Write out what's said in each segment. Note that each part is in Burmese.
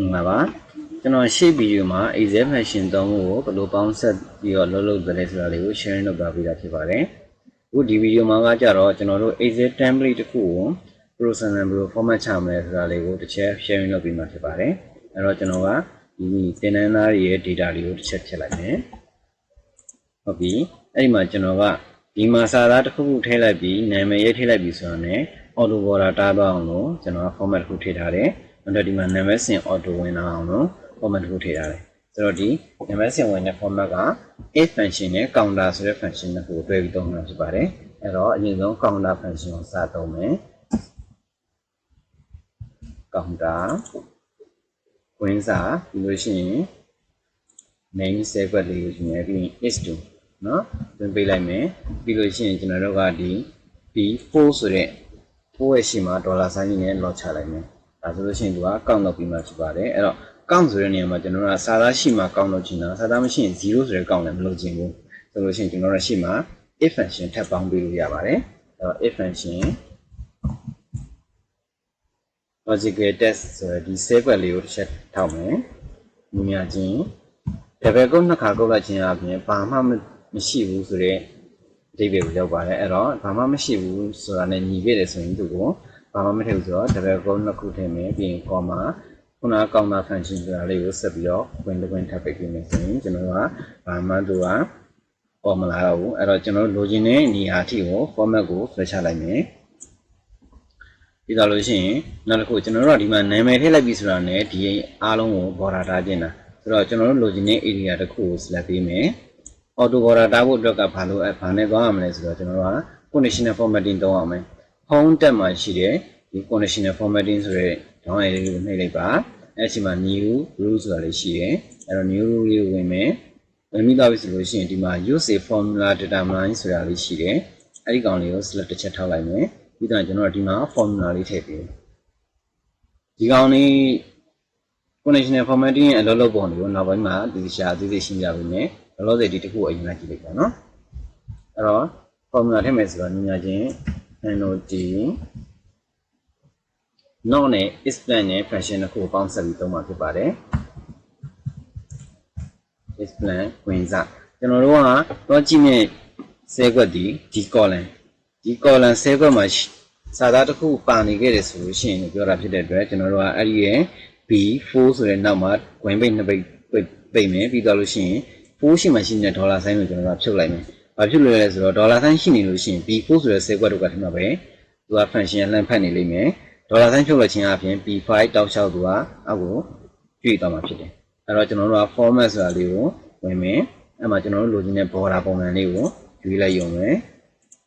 မှာပါကျွန်တော်ရှေ့ဗီဒီယိုမှာ Excel function သုံးခုကိုဘယ်လိုပေါင်းဆက်ပြီးတော့လုပ်တယ်ဆိုတာလေးကို sharing လုပ်ပြပေးတာဖြစ်ပါတယ်အခုဒီဗီဒီယိုမှာကကြတော့ကျွန်တော်တို့ Excel template တစ်ခုကို process နဲ့ဘယ်လို format ချမလဲဆိုတာလေးကိုတစ်ချက် sharing လုပ်ပေးမှာဖြစ်ပါတယ်အဲ့တော့ကျွန်တော်ကဒီသင်တန်းသားရဲ့ data တွေကိုတစ်ချက်ဖြည့်လိုက်မယ်ဟုတ်ပြီအဲ့ဒီမှာကျွန်တော်ကဒီမှာစာသားတစ်ခုခုထည့်လိုက်ပြီးနာမည်ရေးထည့်လိုက်ပြီးဆိုတော့ ਨੇ auto border တားသွားအောင်လို့ကျွန်တော်က format တစ်ခုထည့်ထားတယ်နောက်တော့ဒီမှာနာမည်စင် auto ဝင်လာအောင်လို့ format တစ်ခုထည့်ထားတယ်ဆိုတော့ဒီနာမည်စင်ဝင်တဲ့ format က if function နဲ့ counter ဆိုတဲ့ function တစ်ခုကိုတွဲပြီးသုံးမှာဖြစ်ပါတယ်အဲ့တော့အရင်ဆုံး counter function ကိုစသုံးမယ် counter ဝင်စာပြီးလို့ရှိရင် name sequence လေးကိုယူမယ်ပြီးရင် is to เนาะတွင်ပေးလိုက်မယ်ပြီးလို့ရှိရင်ကျွန်တော်တို့ကဒီ b4 ဆိုတဲ့4ရဲ့ရှေ့မှာဒေါ်လာဆိုင်းနဲ့ lock ချလိုက်မယ်ဒါဆိုလို့ရှိရင်သူက count လုပ်ပြီးမှဖြစ်ပါတယ်အဲ့တော့ count ဆိုတဲ့နေရာမှာကျွန်တော်တို့ကစာသားရှိမှ count လုပ်ချင်တာစာသားမရှိရင်0ဆိုတဲ့ count လည်းမလုပ်ချင်ဘူးဆိုလို့ရှိရင်ကျွန်တော်တို့ရှိမှ if function ထပ်ပေါင်းပေးလို့ရပါတယ်အဲ့တော့ if function logical test ဆိုတဲ့ဒီ sequence လေးကိုတစ်ချက်ထောက်မယ်မြင်ရချင်း double quote နှစ်ခါကုတ်လိုက်ခြင်းအပြင်ဘာမှမရှိဘူးဆိုတဲ့ အဓိပ္ပာယ်ကိုရောက်ပါတယ်အဲ့တော့ဘာမှမရှိဘူးဆိုတာနဲ့ညီခဲ့တယ်ဆိုရင်သူကဘာမှမထည့်ဘူးဆိုတော့ double quote နှစ်ခုထည့်မယ်ပြီးရင် comma ခုနက counter function ဆိုတာလေးကိုဆက်ပြီးတော့ဝင်တစ်ခွင့်ထပ်ပေးပြီးမယ်ဆိုရင်ကျွန်တော်ကဘာမှသူကပေါ်မလာတော့ဘူးအဲ့တော့ကျွန်တော်လိုချင်တဲ့နေရာအထိကို format ကိုဆွဲချလိုက်မယ်ပြီးတော့လို့ရှိရင်နောက်တစ်ခုကျွန်တော်တို့ကဒီမှာနာမည်ထည့်လိုက်ပြီဆိုတာနဲ့ဒီအားလုံးကို border ထားခြင်းတာဆိုတော့ကျွန်တော်တို့လိုချင်တဲ့ area တစ်ခုကို select ပေးမယ် auto border တားဖို့အတွက်ကဘာလို့ဘာနဲ့သွားရမလဲဆိုတော့ကျွန်တော်တို့က conditional formatting သုံးအောင်မယ် home tab မှာရှိတဲ့ဒီ conditional formatting ဆိုတဲ့ down arrow လေးကိုနှိပ်လိုက်ပါအဲ့ဒီမှာ new rule ဆိုတာလေးရှိတယ်အဲ့တော့ new rule လေးကိုဝင်မယ်ဝင်ပြီးတော့ပြီဆိုလို့ရှိရင်ဒီမှာ use a formula determine ဆိုတာလေးရှိတယ်အဲ့ဒီကောင်လေးကို select တစ်ချက်ထောက်လိုက်မယ်ပြီးတော့ကျွန်တော်တို့ဒီမှာ formula လေးထည့်ပေးဒီကောင်လေး conditional formatting ရဲ့အလုပ်လုပ်ပုံတွေကိုနောက်ပိုင်းမှာဒီရှားသေးသေးရှင်းပြပေးမယ်လောလောဆယ်ဒီတစ်ခုအရင်ကကြည့်လိုက်ပါနော်အဲ့တော့ formula ထည့်မယ်ဆိုတော့ညီညာချင်း NOT not နဲ့ is plan နဲ့ function တစ်ခုပေါင်းဆက်ပြီးသုံးမှာဖြစ်ပါတယ် is plan ဝင်စကျွန်တော်တို့ကတော့ကြည့်မဲ့ sequence ဒီ column sequence မှာစာသားတစ်ခုပါနေခဲ့တယ်ဆိုလို့ရှိရင်ပြောတာဖြစ်တဲ့အတွက်ကျွန်တော်တို့ကအဲ့ဒီရဲ့ B4 ဆိုတဲ့နောက်မှာဝင်ပိတ်နှစ်ပိတ်ပိတ်မယ်ပြီးတော့လို့ရှိရင်4ရှိမှရှိနေတဲ့ဒေါ်လာဆိုင်းကိုကျွန်တော်ကဖြုတ်လိုက်မယ်။ဘာဖြစ်လို့လဲဆိုတော့ဒေါ်လာဆိုင်းရှိနေလို့ရှိရင် B4 ဆိုတဲ့ sequence တို့ကဒီမှာပဲသူက function လမ်းဖတ်နေလိမ့်မယ်။ဒေါ်လာဆိုင်းဖြုတ်လိုက်ခြင်းအပြင် B5 တောက်လျှောက်သူကအောက်ကိုရွေ့သွားမှာဖြစ်တယ်။အဲ့တော့ကျွန်တော်တို့က format ဆိုတာလေးကိုဝင်မယ်။အဲ့မှာကျွန်တော်တို့လိုချင်တဲ့ border ပုံစံလေးကိုရွေးလိုက်ရုံပဲ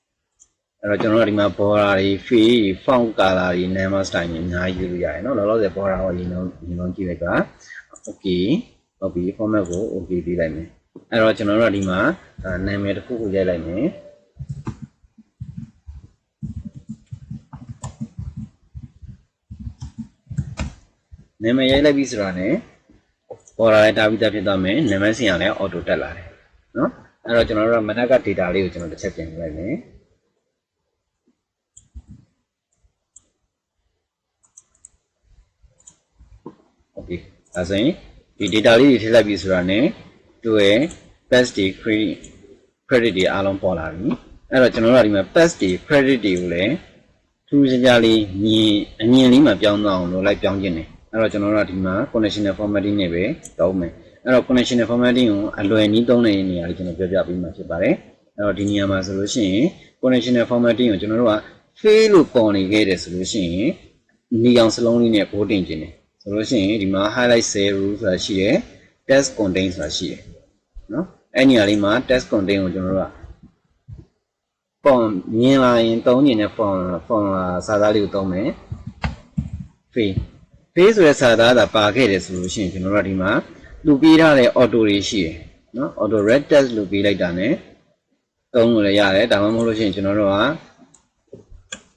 ။အဲ့တော့ကျွန်တော်တို့ဒီမှာ border တွေ fill font color တွေ number style တွေအများကြီးရွေးလို့ရတယ်နော်။လောလောဆယ် border ကိုအရင်ဆုံးကြည့်လိုက်ပါ okay ဟုတ်ပြီ format ကို okay ပေးလိုက်မယ်အဲ့တော့ကျွန်တော်တို့ဒီမှာနာမည်တစ်ခုကိုရိုက်လိုက်မယ်နာမည်ရိုက်လိုက်ပြီဆိုတာ ਨੇ ပေါ်လာတဲ့တာပြီးသားဖြစ်သွားမယ်နာမည်စင်ရလည်း auto တက်လာတယ်နော်အဲ့တော့ကျွန်တော်တို့ကမနက်က data လေးကိုကျွန်တော်တစ်ချက်ပြန်ပြလိုက်မယ်ဟုတ်ပြီအဲဆိုရင်ဒီ data လေးတွေထည့်လိုက်ပြီဆိုတာ ਨੇ သူ့ရဲ့ pass တွေ credit တွေအားလုံးပေါ်လာပြီအဲ့တော့ကျွန်တော်တို့ကဒီမှာ pass တွေ credit တွေကိုလည်းထူးခြားခြားလေးအမြင်လေးမှာပြောင်းသွားအောင်လို့လိုက်ပြောင်းခြင်းတယ်အဲ့တော့ကျွန်တော်တို့ကဒီမှာ conditional formatting နဲ့ပဲတောင်းမယ်အဲ့တော့ conditional formatting ကိုအလွယ်နည်းသုံးတဲ့နေရာလေးကျွန်တော်ပြောပြပေးမှာဖြစ်ပါတယ်အဲ့တော့ဒီနေရာမှာဆိုလို့ရှိရင် conditional formatting ကိုကျွန်တော်တို့က fail လို့ပေါ်နေခဲ့တယ်ဆိုလို့ရှိရင်နေအောင်စလုံးလေးနဲ့ပို့တင်ခြင်းတယ်ဆိုလို့ရှိရင်ဒီမှာ highlight cell rule ဆိုတာရှိတယ် test contain ဆိုတာရှိတယ်နော်အဲ့နေရာလေးမှာ test contain ကိုကျွန်တော်တို့က font မြင်လာရင်သုံးနေတဲ့ font စာသားလေးကိုသုံးမယ် fail ဆိုတဲ့စာသားသာပါခဲ့တယ်ဆိုလို့ရှိရင်ကျွန်တော်တို့ဒီမှာလူပေးထားတဲ့ auto တွေရှိတယ်နော် auto red text လို့ပေးလိုက်တာ ਨੇ သုံးလို့လည်းရတယ်ဒါမှမဟုတ်လို့ရှိရင်ကျွန်တော်တို့က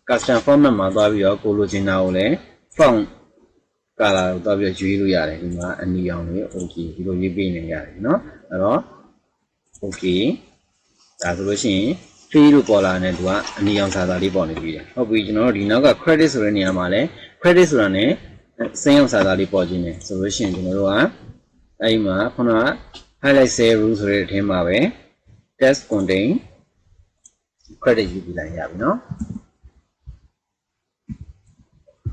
custom format မှာသွားပြီးတော့ကိုလိုချင်တာကိုလည်း font color ကိုသွားပြီးတော့ရွေးလို့ရတယ်ဒီမှာအနီရောင်လေး okay ဒီလိုရွေးပေးနေရတယ်เนาะအဲ့တော့ okay ဒါဆိုလို့ရှိရင် free လို့ပေါ်လာတဲ့သူကအနီရောင်စာသားလေးပေါ်နေပြီဟုတ်ပြီကျွန်တော်တို့ဒီနောက်က credit ဆိုတဲ့နေရာမှာလဲ credit ဆိုတာ ਨੇ စိမ်းအောင်စာသားလေးပေါ်ခြင်းနဲ့ဆိုလို့ရှိရင်ကျွန်တော်တို့ကအဲ့ဒီမှာခုနက highlight cell rule ဆိုတဲ့အထင်းမှာပဲ test contain credit ယူပြီးလိုက်ရပြီနော်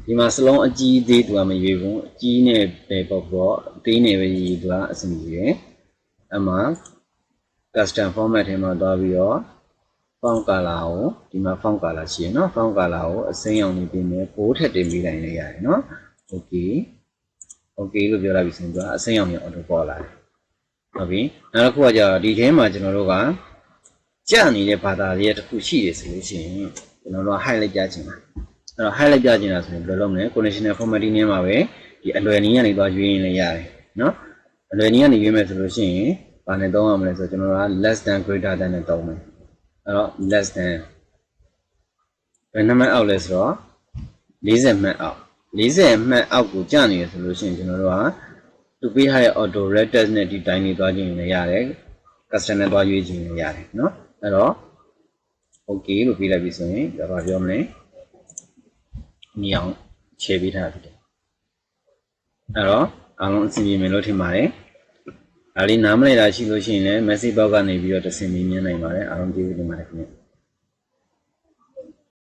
ဒီမှာစလုံးအကြီးသေးသူကမရွေးဘူးအကြီးနဲ့ပဲပေါ့ပေါ့အသေးနဲ့ပဲရေးသူကအဆင်ပြေတယ်အမှ custom format ထဲမှာသွားပြီးတော့ font color ကိုဒီမှာ font color ရှိရနော် font color ကိုအစိမ်းအောင်နေပြင်မယ်ပိုးထက်တင်ပေးလိုက်လည်းရတယ်နော် okay okay လို့ပြောလိုက်ပြီဆိုရင်အစိမ်းအောင်နေ auto ပေါ်လာတယ်ဟုတ်ပြီနောက်တစ်ခုကကျတော့ဒီထဲမှာကျွန်တော်တို့ကကြာနေတဲ့ဘာသာလေးတစ်ခုရှိရဆိုလို့ရှိရင်ကျွန်တော်တို့ highlight ပြချင်တာအဲ့တော့ highlight ပြချင်တာဆိုရင်ဘယ်လိုလုပ်မလဲ conditional formatting နဲ့မှာပဲဒီအလွယ်နည်းကနေသွားရွေးရင်လည်းရတယ်နော်အလွယ်နည်းကနေရွေးမယ်ဆိုလို့ရှိရင်ဘာနဲ့သုံးရမလဲဆိုတော့ကျွန်တော်တို့က less than greater than နဲ့သုံးမယ်အဲ့တော့ less than ဘယ်နှမှတ်အောက်လဲဆိုတော့40မှတ်အောက်40မှတ်အောက်ကိုကြာနေရဆိုလို့ရှိရင်ကျွန်တော်တို့ကသူပေးထားတဲ့ auto red text နဲ့ဒီတိုင်းနေသွားခြင်းလည်းရတယ် custom နဲ့သွားရွေးခြင်းလည်းရတယ်နော်အဲ့တော့ okay လို့ပြလိုက်ပြီဆိုရင်ဒါပါပြောမလဲမြင်အောင်ခြေပေးထားတယ်အဲ့တော့အားလုံးအဆင်ပြေမယ်လို့ထင်ပါတယ်ဒါလေးနားမလည်တာရှိလို့ရှိရင်လည်း message box ကနေပြီးတော့တဆင်မြင်နိုင်ပါတယ်အားလုံးကျေးဇူးတင်ပါတယ်ခင်ဗျ